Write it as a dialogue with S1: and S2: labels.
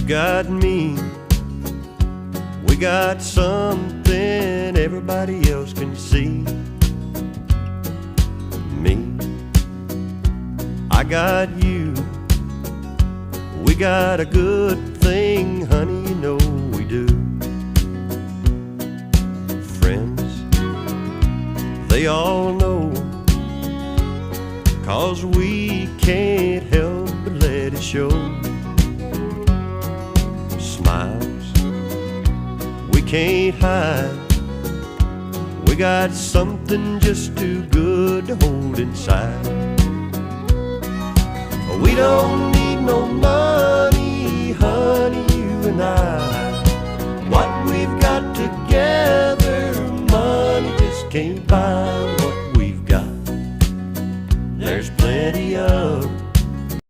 S1: got me. We got something everybody else can see. Me, I got you. We got a good thing, honey, you know we do. Friends, they all know, 'cause we can't help but let it show. Smiles we can't hide. We got something just too good to hold inside. We don't need no money